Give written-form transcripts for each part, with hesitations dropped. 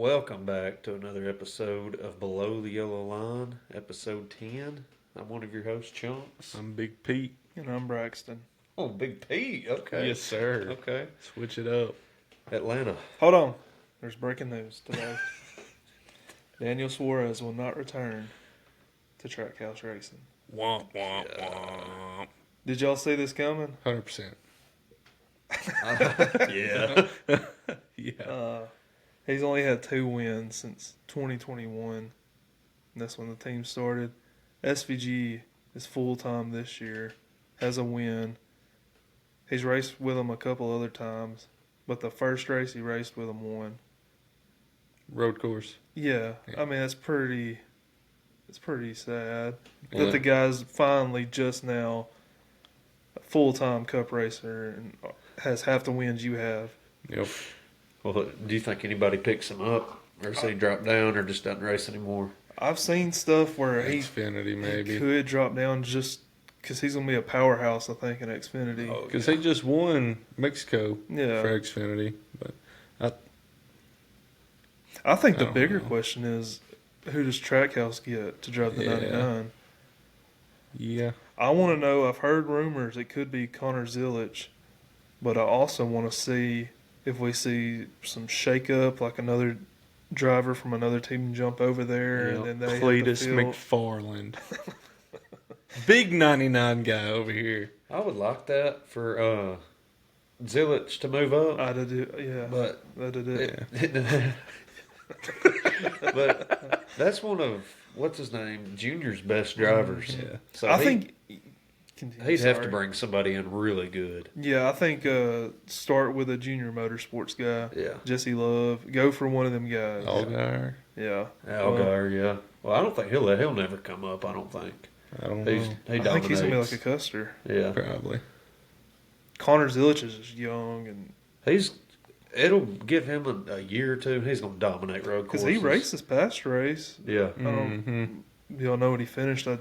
Welcome back to another episode of Below the Yellow Line, episode 10. I'm one of your hosts, Chunks. I'm Big Pete. And I'm Braxton. Oh, Big Pete. Okay. Yes, sir. Okay. Switch it up. Atlanta. Hold on. There's breaking news today. Daniel Suarez will not return to Trackhouse Racing. Womp, womp, womp. Did y'all see this coming? 100%. Yeah. Yeah. He's only had 2 wins since 2021. And that's when the team started. SVG is full-time this year. Has a win. He's raced with them a couple other times. But the first race he raced with them won. Road course. Yeah. Yeah. I mean, it's pretty sad Yeah. that the guy's finally just now a full-time cup racer and has half the wins you have. Yep. Well, do you think anybody picks him up? Or does he drop down or just doesn't race anymore? I've seen stuff where Xfinity, maybe. he could drop down just because he's going to be a powerhouse, I think, in Xfinity. Oh, Because he just won Mexico Yeah. for Xfinity. But I think the I don't bigger know. question is, who does Trackhouse get to drive the Yeah. 99? yeah. I want to know, I've heard rumors it could be Connor Zilic, but I also want to see if we see some shake-up, like another driver from another team jump over there, Yeah. and then they Cletus have to fill. McFarland. Big 99 guy over here. I would like that for Zilic to move up. I'd do, yeah. But That'd do it. Yeah. but that's one of, what's his name, Junior's best drivers. Yeah. So I think he'd have to bring somebody in really good. Yeah, I think start with a junior motorsports guy. Yeah. Jesse Love. Go for one of them guys. Allgaier. Yeah. Algar, yeah. Well, I don't think he'll never come up. I don't think. I don't He know. I dominates. think he's gonna be like a Custer. Yeah. Probably. Connor Zilic is just young, and It'll give him a year or two. He's gonna dominate road because courses. he raced this past race. Yeah. I don't. Mm-hmm. Y'all know what he finished? I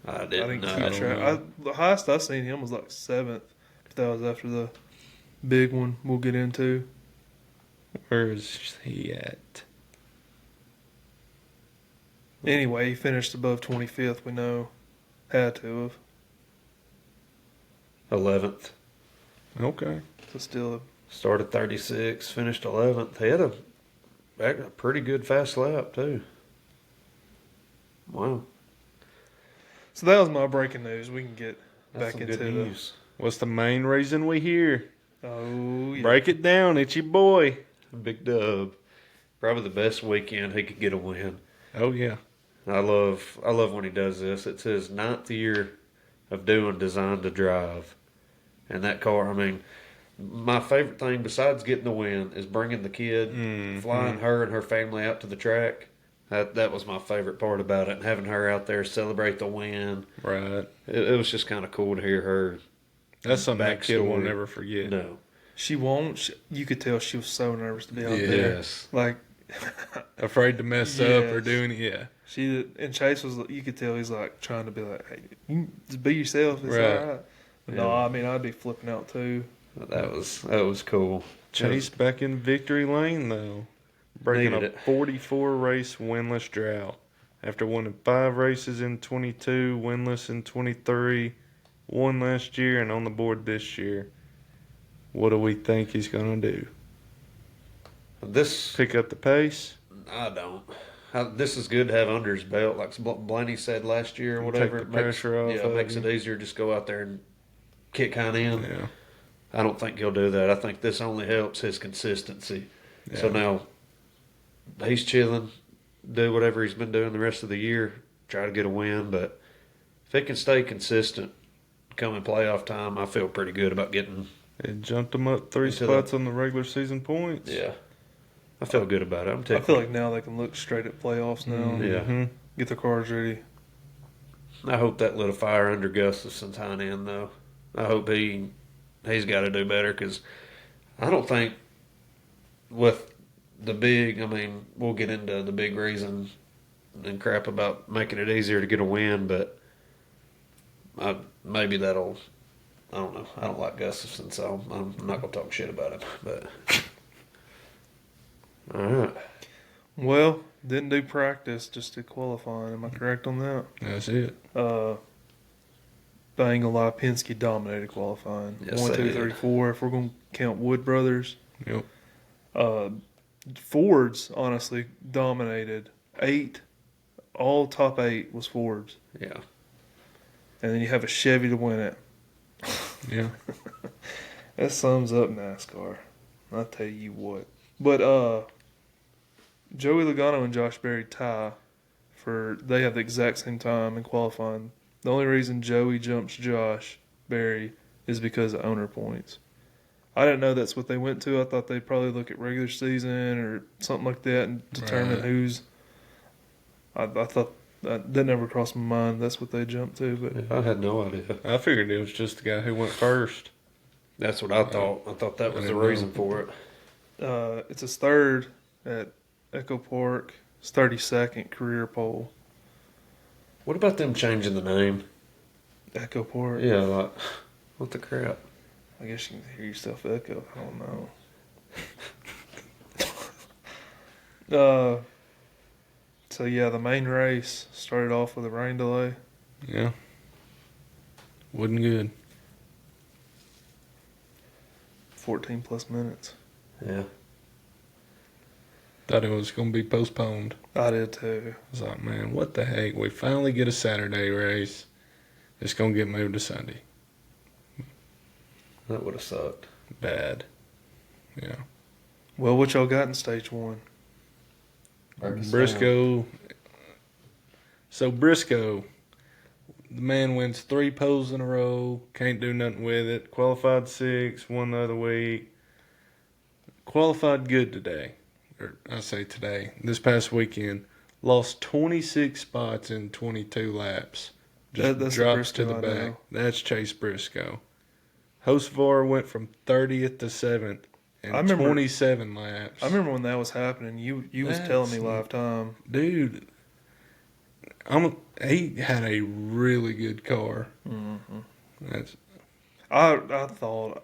I didn't didn't know. keep I don't track. know. The highest I seen him was like 7th. But that was after the big one we'll get into. Where is he at? Anyway, he finished above 25th. We know had to have. 11th. Okay. So still, Started 36, finished 11th. He had a pretty good fast lap too. Wow. so that was my breaking news. We can get That's back some into good the. news. What's the main reason we here? Oh yeah. Break it down. It's your boy. Big Dub. Probably the best weekend he could get a win. Oh, yeah. I love when he does this. It's his 9th year of doing Design to Drive. And that car, I mean, my favorite thing besides getting the win is bringing the kid, flying her and her family out to the track. That was my favorite part about it, and having her out there celebrate the win. Right. It was just kind of cool to hear her. That's something that kid will Backstory. never forget. No. She won't. You could tell she was so nervous to be out there. Yes. Like Afraid to mess up or Yes. doing it. Yeah. she and Chase was. You could tell he's like trying to be like, "Hey, you just be yourself. It's Right. all right." But no, Yeah. I mean I'd be flipping out too. That was cool. Chase back in victory lane, though. Breaking Needed a it. 44 race winless drought. After winning 5 races in 22, winless in 23, won last year, and on the board this year. What do we think he's going to do? This Pick up the pace? I don't. This is good to have under his belt, like Blaney said last year or Take whatever. the It makes- pressure off Yeah, of it makes him. it easier to just go out there and kick kind of in. Yeah. I don't think he'll do that. I think this only helps his consistency. So Yeah. now he's chilling, do whatever he's been doing the rest of the year, try to get a win. But if he can stay consistent coming playoff time, I feel pretty good about getting. It jumped him up 3 Into spots on the regular season points. Yeah, I feel good about it. I'm I tickled. feel like now they can look straight at playoffs now. Yeah. Mhm. Get their cars ready. I hope that lit a fire under Gustafson's hind end, though. I hope he's got to do better because I don't think with the big. I mean, we'll get into the big reason and crap about making it easier to get a win, but maybe that'll. I don't know. I don't like Gustafson, so I'm not gonna talk shit about him. But all right, Well, didn't do practice, just did qualifying. Am I correct on that? That's it. But I ain't gonna lie, Penske dominated qualifying. Yes, 1, they 2, did. 3, 4. If we're gonna count Wood Brothers, Yep. Fords honestly dominated. 8, all top 8 was Fords, Yeah. and then you have a Chevy to win it. Yeah. That sums up NASCAR. I'll tell you what. But Joey Logano and Josh Berry tie they have the exact same time in qualifying. The only reason Joey jumps Josh Berry is because of owner points. I didn't know that's what they went to. I thought they'd probably look at regular season or something like that and determine Right. who's. I thought that never crossed my mind. That's what they jumped to, but I had no idea. I figured it was just the guy who went first. That's what I thought. I thought that was I the didn't reason for it. it's his third at Echo Park. His 32nd career pole. What about them changing the name? Echo Park. Yeah, like, what the crap? I guess you can hear yourself echo. I don't know. So yeah, the main race started off with a rain delay. Yeah. Wasn't good. 14 plus minutes. Yeah. Thought it was going to be postponed. I did too. I was like, man, what the heck? We finally get a Saturday race. It's going to get moved to Sunday. That would have sucked. Bad. Yeah. Well, what y'all got in stage 1? Briscoe. So Briscoe, the man wins 3 poles in a row. Can't do nothing with it. Qualified 6, won the other week. Qualified good today. Or I say today. This past weekend. Lost 26 spots in 22 laps. Just That's the drops to the Briscoe I back. know. That's Chase Briscoe. Hostvar went from 30th to 7th in I remember- 27 laps. I remember when that was happening. You was telling me That's- live time. Dude, he had a really good car. Mm-hmm. That's I thought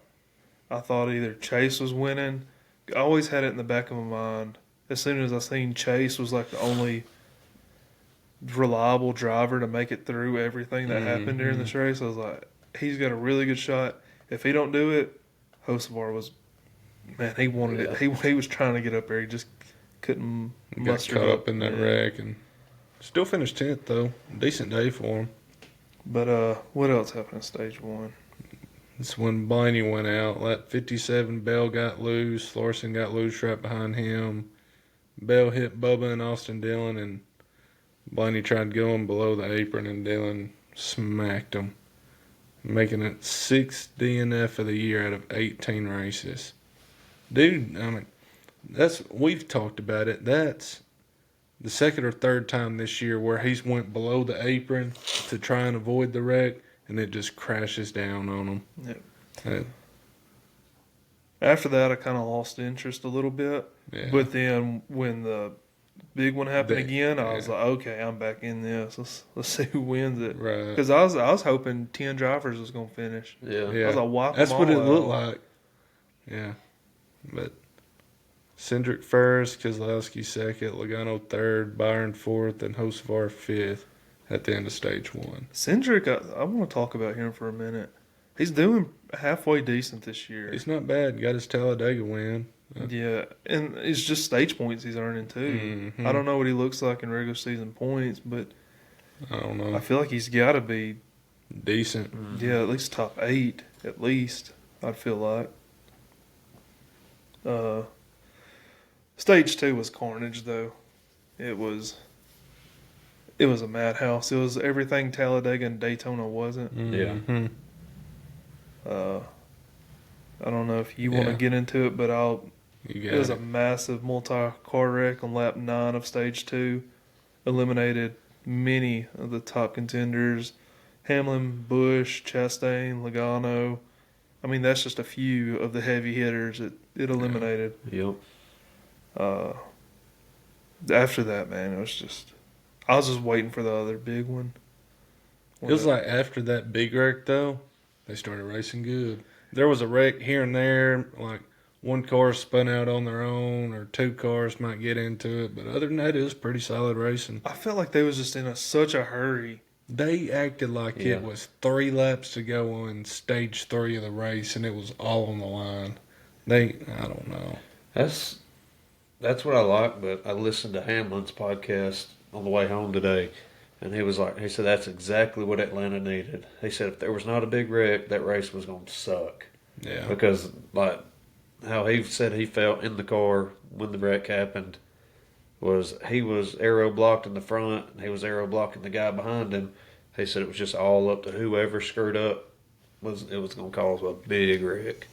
either Chase was winning. I always had it in the back of my mind. As soon as I seen Chase was like the only reliable driver to make it through everything that happened during this race, I was like, he's got a really good shot. If he don't do it, Hocevar was, man, he wanted it. He was trying to get up there. He just couldn't got muster caught it up in that wreck and still finished 10th though. Decent day for him. But what else happened in stage 1? It's when Blaney went out. Lap 57, Bell got loose. Larson got loose right behind him. Bell hit Bubba and Austin Dillon, and Blaney tried going below the apron, and Dillon smacked him, making it 6th DNF of the year out of 18 races. Dude, I mean, we've talked about it. That's the second or third time this year where he's went below the apron to try and avoid the wreck, and it just crashes down on him. Yeah. After that, I kind of lost interest a little bit. Yeah. But then when the big one happened again, I was like, okay, I'm back in this. Let's see who wins it. Right. Because I was hoping 10 drivers was going to finish. Yeah. Yeah. I was like, wipe That's them what it all looked out. like. Yeah. But Cindric first, Keselowski second, Logano third, Byron fourth, and Hocevar fifth at the end of stage 1. Cindric, I want to talk about him for a minute. He's doing halfway decent this year. He's not bad. Got his Talladega win. Yeah, and it's just stage points he's earning too. Mhm. I don't know what he looks like in regular season points, but I don't know. I feel like he's got to be, Decent. yeah, at least top 8, at least, I feel like. Stage 2 was carnage, though. It was a madhouse. It was everything Talladega and Daytona wasn't. Mhm. I don't know if you want to Yeah. get into it, but You it got was it. a massive multi-car wreck on lap 9 of stage 2. Eliminated many of the top contenders. Hamlin, Busch, Chastain, Logano. I mean, that's just a few of the heavy hitters it eliminated. Yep. After that, man, I was just waiting for the other big one. It was like after that big wreck, though, they started racing good. There was a wreck here and there, like one car spun out on their own or two cars might get into it. But other than that, it was pretty solid racing. I felt like they was just in such a hurry. They acted like Yeah. it was 3 laps to go on stage 3 of the race, and it was all on the line. I don't know. That's what I like. But I listened to Hamlin's podcast on the way home today, and he said that's exactly what Atlanta needed. He said if there was not a big wreck, that race was going to suck. Yeah. Because like how he said he felt in the car when the wreck happened was he was aero blocked in the front and he was aero blocking the guy behind him. He said it was just all up to whoever screwed up was going to cause a big wreck.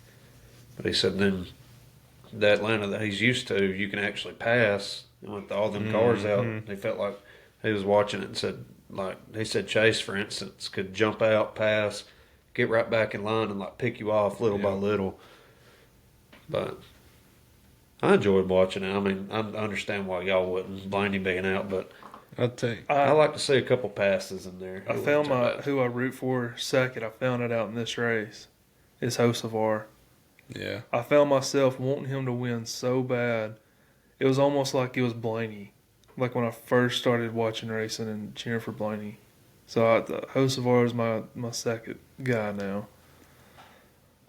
But he said then the Atlanta that he's used to, you can actually pass, and with all them cars out, he felt like he was watching it and said, like he said, Chase, for instance, could jump out, pass, get right back in line, and like pick you off little by little. But I enjoyed watching it. I mean, I understand why y'all wouldn't, Blaney being out, but I'll tell you. I like to see a couple passes in there. I found who I root for second. I found it out in this race. It's Hocevar. Yeah. I found myself wanting him to win so bad. It was almost like it was Blaney. Like when I first started watching racing and cheering for Blaney. So Hocevar is my second guy now.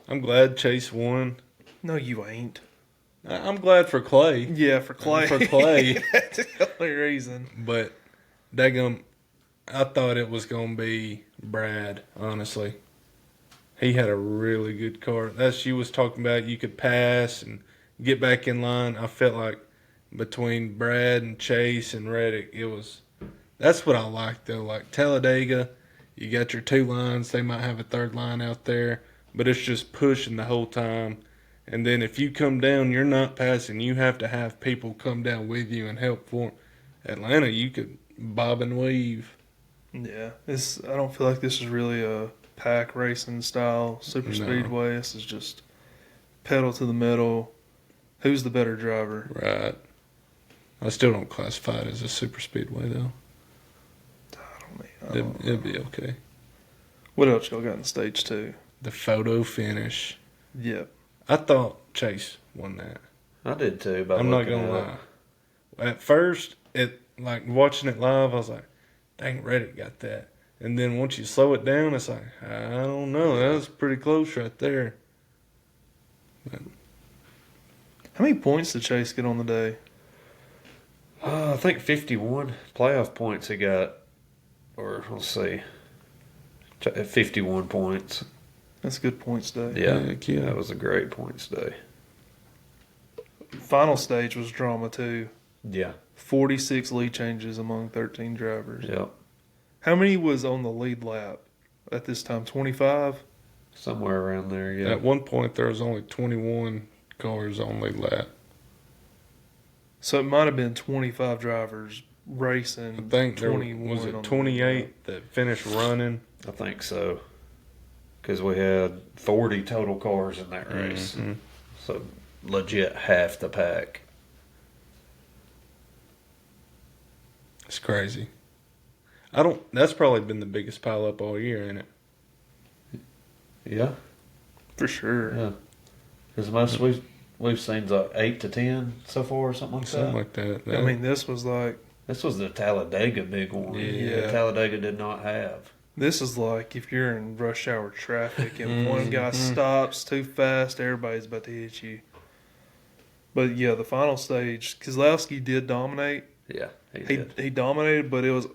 I'm glad Chase won. No, you ain't. I'm glad for Clay. Yeah, for Clay. For Clay. That's the only reason. But I thought it was going to be Brad, honestly. He had a really good car. As you was talking about, you could pass and get back in line. I felt like between Brad and Chase and Reddick, that's what I like though. Like Talladega, you got your 2 lines. They might have a 3rd line out there, but it's just pushing the whole time. And then if you come down, you're not passing. You have to have people come down with you and help for 'em. Atlanta, you could bob and weave. Yeah, I don't feel like this is really a pack racing style super No. speedway. This is just pedal to the metal. Who's the better driver? Right. I still don't classify it as a super speedway though. I don't know. It'd be okay. What else y'all got in stage 2? The photo finish. Yep. I thought Chase won that. I did too. By I'm not looking gonna at lie. At first, like watching it live, I was like, "Dang, Reddick got that." And then once you slow it down, it's like, I don't know, that was pretty close right there. How many points did Chase get on the day? I think 51 playoff points he got, or let's see, 51 points. That's a good points day. Yeah, Heck yeah. that was a great points day. Final stage was drama too. Yeah, 46 lead changes among 13 drivers. yeah, How many was on the lead lap at this time? 25? somewhere around there. Yeah, At one point, there was only 21 cars on lead lap. So it might have been 25 drivers I racing. think there 21 was on it the lead 28 that finished running. I think so. Because we had 40 total cars in that race, Mhm. so legit half the pack. It's crazy. That's probably been the biggest pile up all year, ain't it? Yeah, lap. For sure. yeah. Because most we've seen like 8 to 10 so far, or something like Something that. like that. I mean, this was like, This was the Talladega big one. Yeah. that Talladega did not have. this is like if you're in rush hour traffic and one Mm-hmm. guy stops too fast, everybody's about to hit you. But yeah, the final stage, Keselowski did dominate. Yeah, he He did. he dominated, but it was,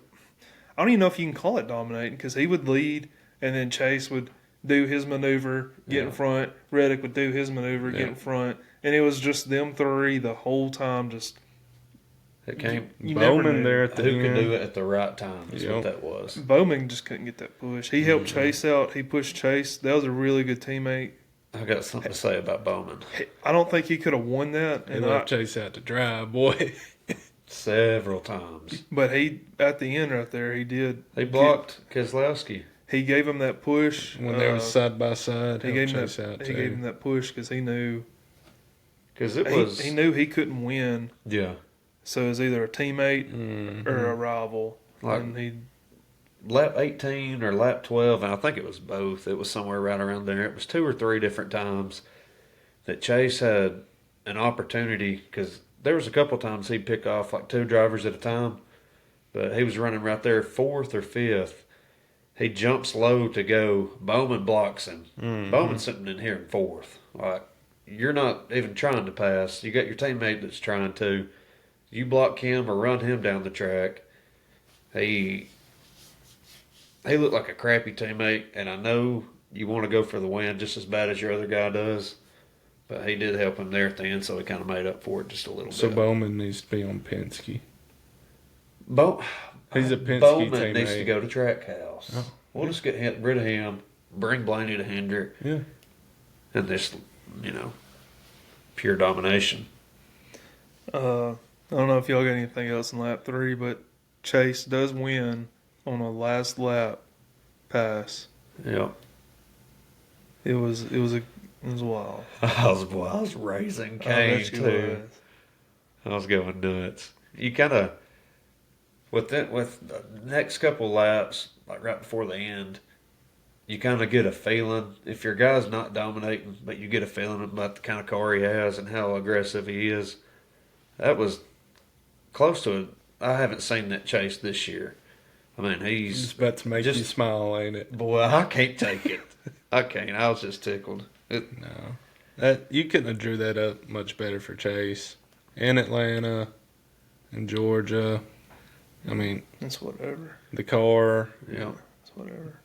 I don't even know if you can call it dominating because he would lead and then Chase would do his maneuver, get in Yeah. front. Reddick would do his maneuver, get Yeah. in front, and it was just them three the whole time. Just It came. you never Bowman knew. there at the Who end. could do it at the right time is Yep. what that was. Bowman just couldn't get that push. He helped Chase out. He pushed Chase. That was a really good teammate. I got something to say about Bowman. I don't think he could have won that, He left Chase out to dry, boy. Several times. but he at the end right there he did. He blocked Keselowski. He gave him that push When they were side by side, He helped gave him Chase that. out He too. gave him that push because he knew Because it was. he knew he couldn't win. Yeah. So it was either a teammate Mhm. or a rival, Like- and he Lap 18 or lap 12, and I think it was both. It was somewhere right around there. It was 2 or 3 different times that Chase had an opportunity because there was a couple times he'd pick off like 2 drivers at a time, but he was running right there 4th or 5th. He jumps low to go. Bowman blocks him. Bowman's sitting in here in 4th. Like, you're not even trying to pass. You got your teammate that's trying to. You block him or run him down the track. He looked like a crappy teammate, and I know you want to go for the win just as bad as your other guy does, but he did help him there at the end, so he kind of made up for it just a little So bit. Bowman needs to be on Penske. He's a Penske Bowman teammate. needs to go to Trackhouse. Oh. We'll just get rid of him, bring Blaney to Hendrick, Yeah. and this, pure domination. I don't know if y'all got anything else in lap 3, but Chase does win on a last lap pass. Yep. It was wild. I was raising cane too. I was going nuts. You kind of with the next couple laps, like right before the end, you kind of get a feeling if your guy's not dominating, but you get a feeling about the kind of car he has and how aggressive he is. That was close to it. I haven't seen that Chase this year. I mean, he's It's about to make you smile, ain't it? boy. I can't take it. I can't. I was just tickled. No. You couldn't have drew that up much better for Chase. In Atlanta, in Georgia. I mean, It's whatever. the car. Yeah. It's whatever.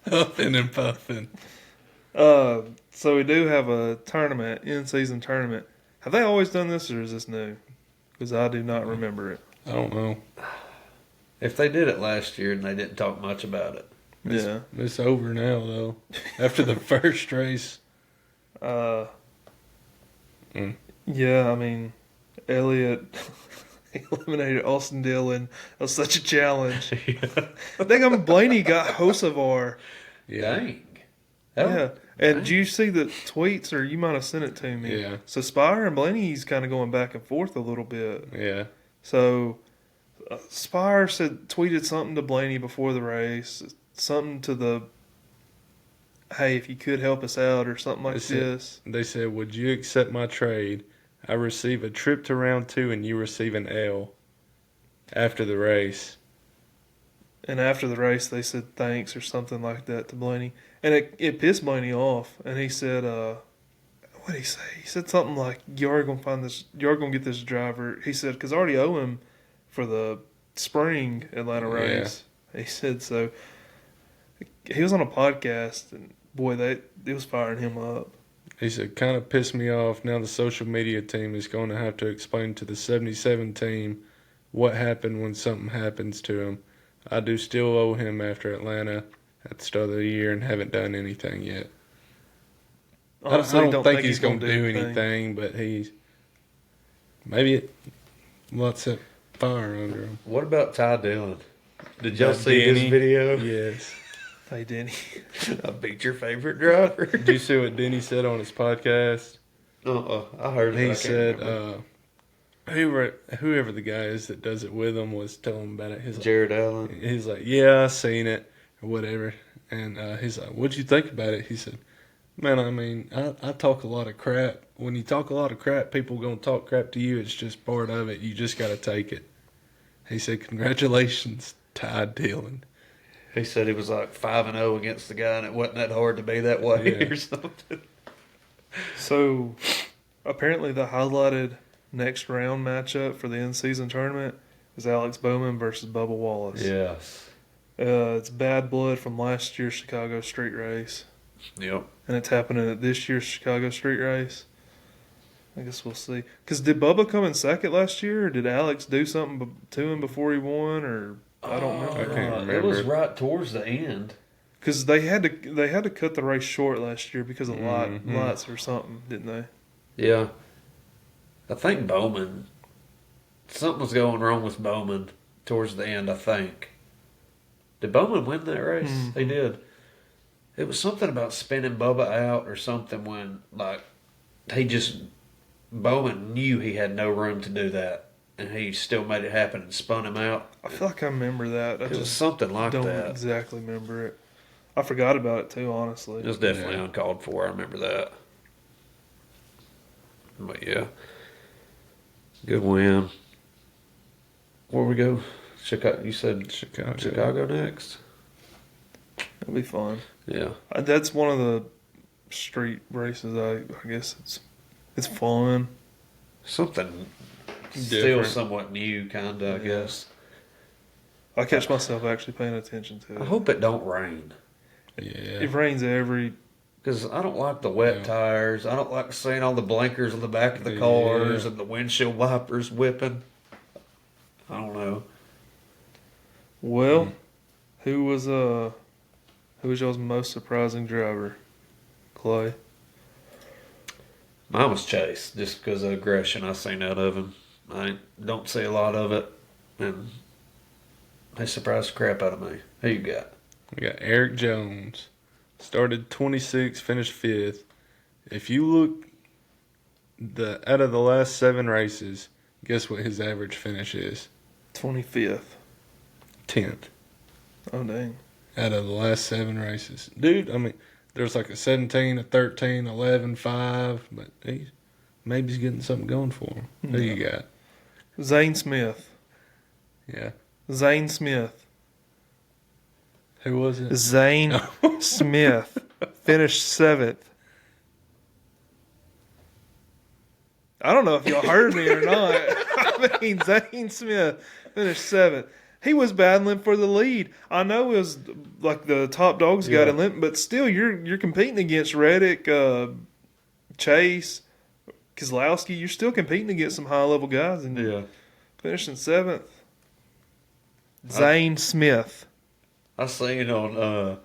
Huffing and puffing. So we do have a tournament, in-season tournament. Have they always done this, or is this new? Because I do not remember it. I don't know. If they did it last year and they didn't talk much about it, Yeah. It's over now, though. After the first race. Yeah, I mean, Elliott eliminated Austin Dillon. That was such a challenge. I think Blaney got Hocevar. Yeah. dang. Yeah. And do you see the tweets, or you might have sent it to me? Yeah. So Spire and Blaney's kind of going back and forth a little bit. Yeah. So Spire tweeted something to Blaney before the race, something to the, hey, if you could help us out or something like this. They said, would you accept my trade? I receive a trip to round 2 and you receive an L after the race. And after the race, they said thanks or something like that to Blaney. And it pissed Blaney off. And he said, what did he say? He said something like, you are going to get this driver. He said, because I already owe him for the spring Atlanta race. Yeah. He said so. He was on a podcast, and boy, it was firing him up. He said, kind of pissed me off. Now the social media team is going to have to explain to the 77 team what happened when something happens to him. I do still owe him after Atlanta at the start of the year and haven't done anything yet. Honestly, I don't think he's going to do anything, but maybe it lets that fire under him. What about Ty Dillon? Did y'all see Denny? his video? Yes. Hey, Denny. I beat your favorite driver. Did you see what Denny said on his podcast? I heard it. He said, whoever the guy is that does it with him was telling him about it. He's like, Jared Allen. He's like, yeah, I seen it or whatever. And he's like, what'd you think about it? He said, man, I mean, I talk a lot of crap. When you talk a lot of crap, people going to talk crap to you. It's just part of it. You just got to take it. He said, congratulations, Ty Dillon. He said he was like 5-0 against the guy, and it wasn't that hard to be that way or something. So, apparently the highlighted next round matchup for the in-season tournament is Alex Bowman versus Bubba Wallace. Yes. It's bad blood from last year's Chicago street race. Yep. And it's happening at this year's Chicago street race. I guess we'll see. Because did Bubba come in second last year, or did Alex do something to him before he won, or I don't remember. I can't remember. It was right towards the end. Because they had to cut the race short last year because of lights or something, didn't they? Yeah. I think Bowman, something was going wrong with Bowman towards the end, I think. Did Bowman win that race? Mm-hmm. He did. It was something about spinning Bubba out or something when, Bowman knew he had no room to do that, and he still made it happen and spun him out. I feel like I remember that. It was something like don't that. exactly remember it. I forgot about it too, honestly. It was definitely uncalled for. I remember that. But yeah, good win. Where we go? Chicago. You said Chicago next. It'll be fun. Yeah. That's one of the street races. I guess it's fun. Something still Different. somewhat new, kind of, I guess. I catch myself actually paying attention to it. I hope it don't rain. Yeah. It rains every. Because I don't like the wet tires. I don't like seeing all the blinkers on the back of the cars and the windshield wipers whipping. I don't know. Well, who was y'all's most surprising driver? Clay. Mine was Chase, just because of aggression I seen out of him. I don't see a lot of it, and they surprised the crap out of me. Who you got? We got Eric Jones. Started 26th, finished 5th. If you look out of the last 7 races, guess what his average finish is? 25th. 10th. Oh dang. Out of the last 7 races. Dude, I mean, there's like a 17, a 13, 11, 5, but maybe he's getting something going for him. Who you got? Zane Smith. Yeah. Zane Smith. Who was it? Zane Smith finished 7th. I don't know if y'all heard me or not. I mean, Zane Smith finished 7th. He was battling for the lead. I know it was like the top dogs got in limp, but still, you're competing against Reddick, Chase, Keselowski. You're still competing against some high level guys, and finishing 7th. Zane Smith. I seen on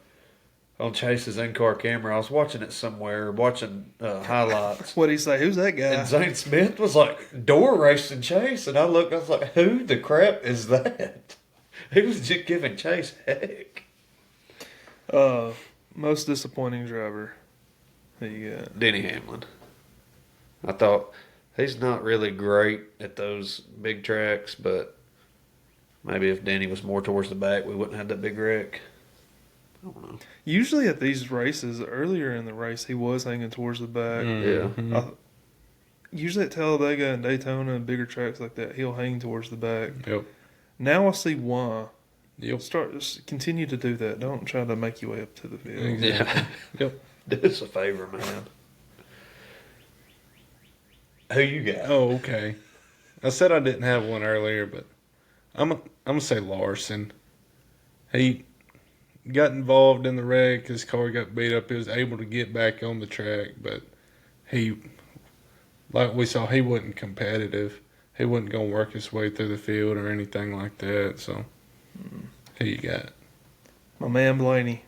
Chase's in-car camera. I was watching it somewhere, watching highlights. What'd he say? Who's that guy? And Zane Smith was like door racing Chase, and I looked. I was like, "Who the crap is that?" He was just giving Chase heck. Most disappointing driver. Who you got? Denny Hamlin. I thought he's not really great at those big tracks, but maybe if Denny was more towards the back, we wouldn't have that big wreck. I don't know. Usually at these races, earlier in the race, he was hanging towards the back. Mm-hmm. Yeah. Usually at Talladega and Daytona and bigger tracks like that, he'll hang towards the back. Yep. Now I see why. Yep. Continue to do that. Don't try to make your way up to the field. Exactly. Yeah. Yep. Do us a favor, man. Who you got? Oh, okay. I said I didn't have one earlier, but I'm gonna say Larson. He got involved in the wreck. His car got beat up. He was able to get back on the track, but like we saw, he wasn't competitive. He wasn't gonna work his way through the field or anything like that. So, who you got? My man Blaney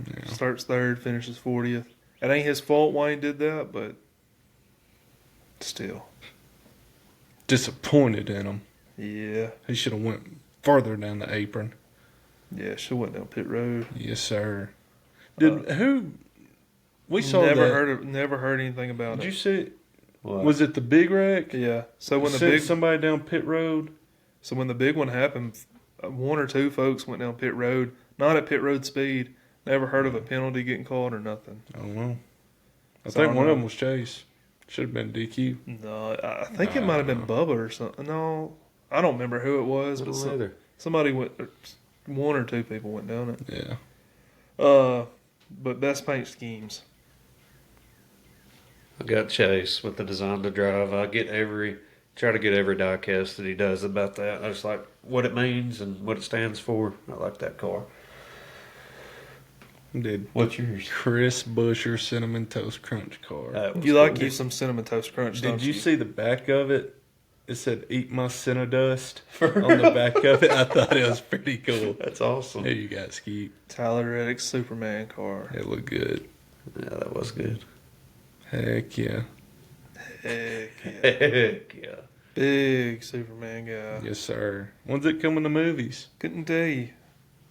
Yeah. starts 3rd, finishes 40th. It ain't his fault why he did that, but still. Disappointed in him. Yeah. He should have went further down the apron. Yeah, she went down pit road. Yes, sir. Who? We saw Never heard anything about Did you it. see? What? Was it the big wreck? Yeah. So when Sent somebody down pit road. when the big one happened, 1 or 2 folks went down pit road, not at pit road speed. Never heard of a penalty getting called or nothing. I don't know. I So think one of them was Chase. Should have been DQ. No, I think it might have been Bubba or something. No, I don't remember who it was, I but don't either. somebody went. 1 or 2 people went down it. Yeah. But best paint schemes. I got Chase with the design to drive. Try to get every diecast that he does about that. I just like what it means and what it stands for. I like that car. Did What's yours? Chris Buescher Cinnamon Toast Crunch car. That was You like cool. you some cinnamon toast crunch? Don't Did you see the back of it? It said "Eat my Cinnadust" on the back of it. I thought it was pretty cool. That's awesome. There you got Skeet. Tyler Reddick's Superman car? It looked good. Yeah, that was good. Heck yeah. Heck yeah. Heck yeah. Big Superman guy. Yes, sir. When's it coming to movies? Couldn't tell you.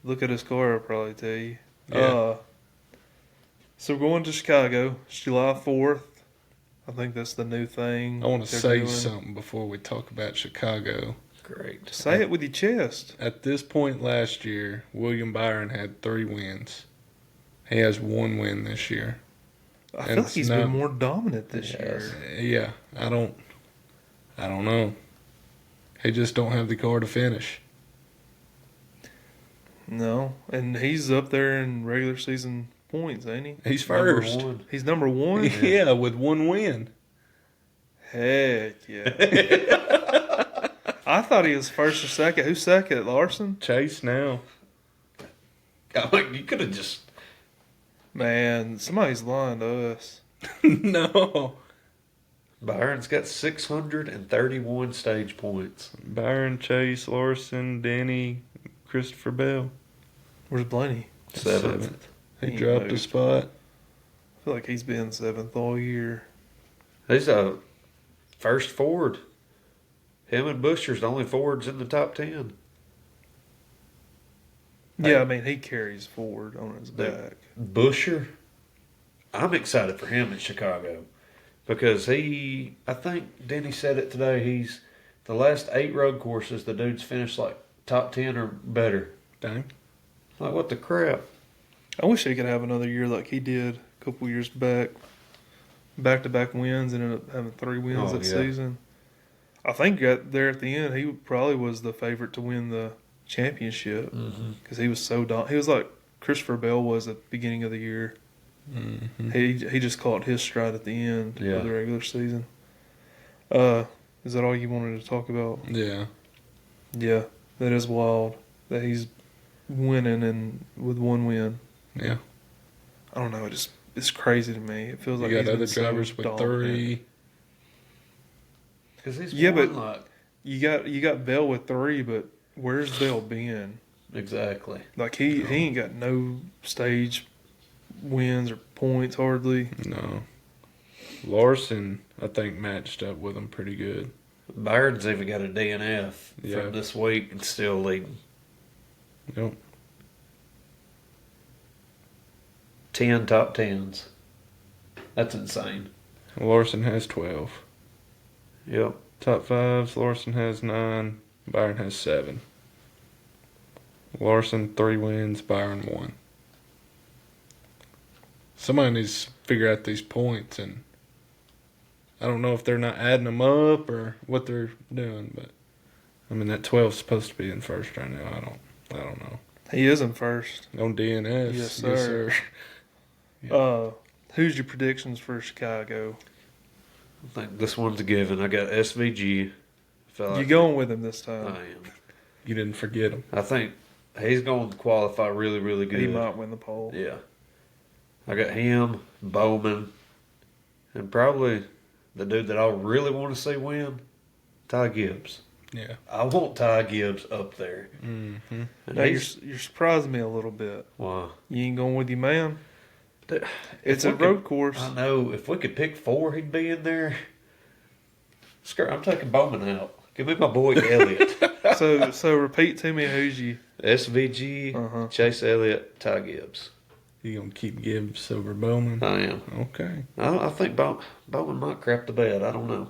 Look at his car, I'll probably tell you. Yeah. So we're going to Chicago. It's July 4th. I think that's the new thing. I want to they're say doing. something before we talk about Chicago. Great. Say it with your chest. At this point last year, William Byron had 3 wins. He has 1 win this year. I And feel like it's he's not- been more dominant this Yes. year. Yeah, I don't know. He just don't have the car to finish. No, and he's up there in regular season points, ain't he? He's Number first. one. He's number one. Yeah, with 1 win. Heck yeah! I thought he was first or second. Who's second? Larson? Chase now. I mean, you could have just. Man, somebody's lying to us. No. Byron's got 631 stage points. Byron, Chase, Larson, Danny, Christopher Bell. Where's Blaney? Seventh. He He dropped a moved. spot. I feel like he's been seventh all year. He's a first Ford. Him and Busher's the only Fords in the top 10. Yeah, I mean he carries forward on his Dude. back. Busher, I'm excited for him in Chicago because I think Denny said it today, he's the last 8 road courses, the dude's finished like top 10 or better. Dang. Like, what the crap? I wish he could have another year like he did a couple years back. Back-to-back wins and ended up having 3 wins Oh, that yeah. season. I think there at the end, he probably was the favorite to win the championship because he was so he was like Christopher Bell was at the beginning of the year. Mm-hmm. He just caught his stride at the end Yeah. of the regular season. Is that all you wanted to talk about? Yeah. Yeah, that is wild that he's winning and with 1 win. Yeah. I don't know. It's crazy to me. It feels You like got he's been other so drivers with dominant. 3. Because he's Yeah, won but- like. You got Bell with 3, but where's Bell been? Exactly. Like he ain't got no stage wins or points hardly. No. Larson, I think, matched up with him pretty good. Byron's even got a DNF Yeah. from this week and still leading. Yep. 10 top 10s. That's insane. Larson has 12. Yep. Top 5s, Larson has 9. Byron has 7. Larson 3 wins, Byron 1. Somebody needs to figure out these points, and I don't know if they're not adding them up or what they're doing, but I mean that 12's supposed to be in first right now. I don't know. He is in first. On DNS, Yes, sir. Yeah. Who's your predictions for Chicago? I think this one's a given. I got SVG. Feel like You going with him this time? I am. You didn't forget him. I think he's going to qualify really, really good. He might win the pole. Yeah. I got him, Bowman, and probably the dude that I really want to see win, Ty Gibbs. Yeah. I want Ty Gibbs up there. Mm-hmm. And Now he's, you're surprising me a little bit. wow. You ain't going with your man? Dude, It's if a we road could- course. I know. If we could pick 4, he'd be in there. Screw, I'm taking Bowman out. Give me my boy Elliott. So repeat to me who's you. SVG, Uh-huh. Chase Elliott, Ty Gibbs. You gonna keep Gibbs over Bowman? I am. Okay. I think Bowman might crap the bed. I don't know.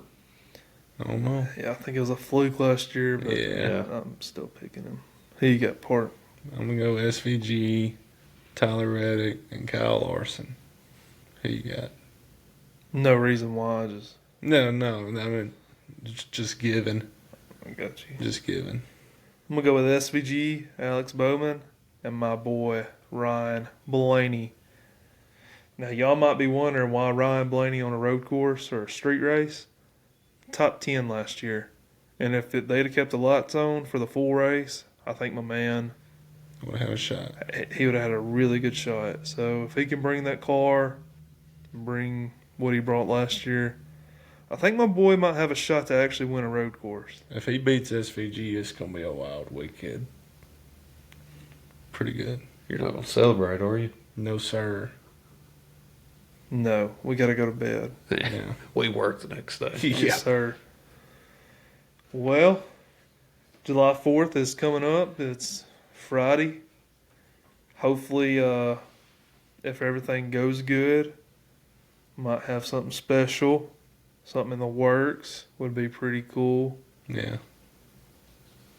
I don't know. Yeah, I think it was a fluke last year, but Yeah. I'm still picking him. Who you got, Park? I'm gonna go SVG, Tyler Reddick, and Kyle Larson. Who you got? No reason why. No. I mean, just given. I got you. Just given. I'm gonna go with SVG, Alex Bowman, and my boy Ryan Blaney. Now y'all might be wondering why Ryan Blaney on a road course or a street race. Top 10 last year, and if they'd have kept the lights on for the full race, I think my man We'll have a shot. he would have had a really good shot. So if he can bring that car, bring what he brought last year, I think my boy might have a shot to actually win a road course. If he beats SVG, it's gonna be a wild weekend. Pretty good. You're not going to celebrate, are you? No sir. No, we got to go to bed. Yeah. We work the next day. Yes, sir. Well, July 4th is coming up. It's Friday. Hopefully, if everything goes good, might have something special, something in the works. Would be pretty cool. Yeah.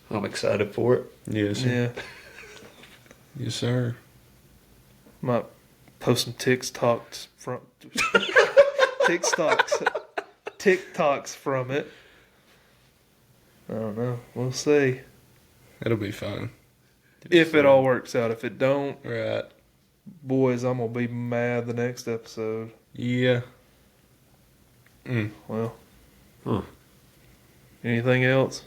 I'm excited for it. Yes. Sir. Yeah, Yes, sir. might Post some TikToks from TikToks from it. I don't know. We'll see. It'll be fun. If it all works out. If it don't, Right. boys, I'm gonna be mad the next episode. Yeah. Well. Huh. Anything else?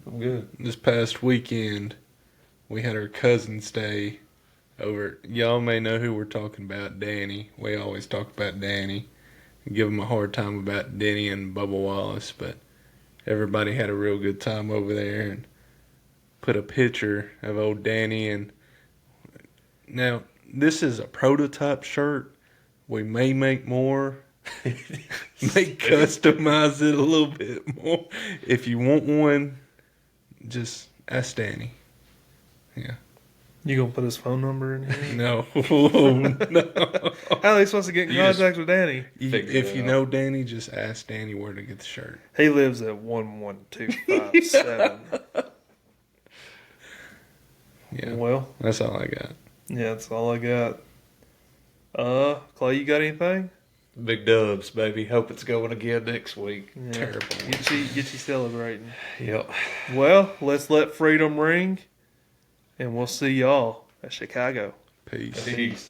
I'm good. This past weekend, we had our cousin's day over. Y'all may know who we're talking about, Danny. We always talk about Danny and give him a hard time about Denny and Bubba Wallace, but everybody had a real good time over there and put a picture of old Danny. And now, this is a prototype shirt. We may make more. May customize it a little bit more. If you want one, just ask Danny. Yeah. You gonna put his phone number in here? No. No. How are they supposed to get in You just contact with Danny? figure If it you out. know Danny, just ask Danny where to get the shirt. He lives at 11257. Yeah. Well, That's all I got. yeah, that's all I got. Clay, you got anything? Big dubs, baby. Hope it's going again next week. Yeah. Terrible. Get you celebrating. Yep. Well, let's let freedom ring, and we'll see y'all at Chicago. Peace. Peace.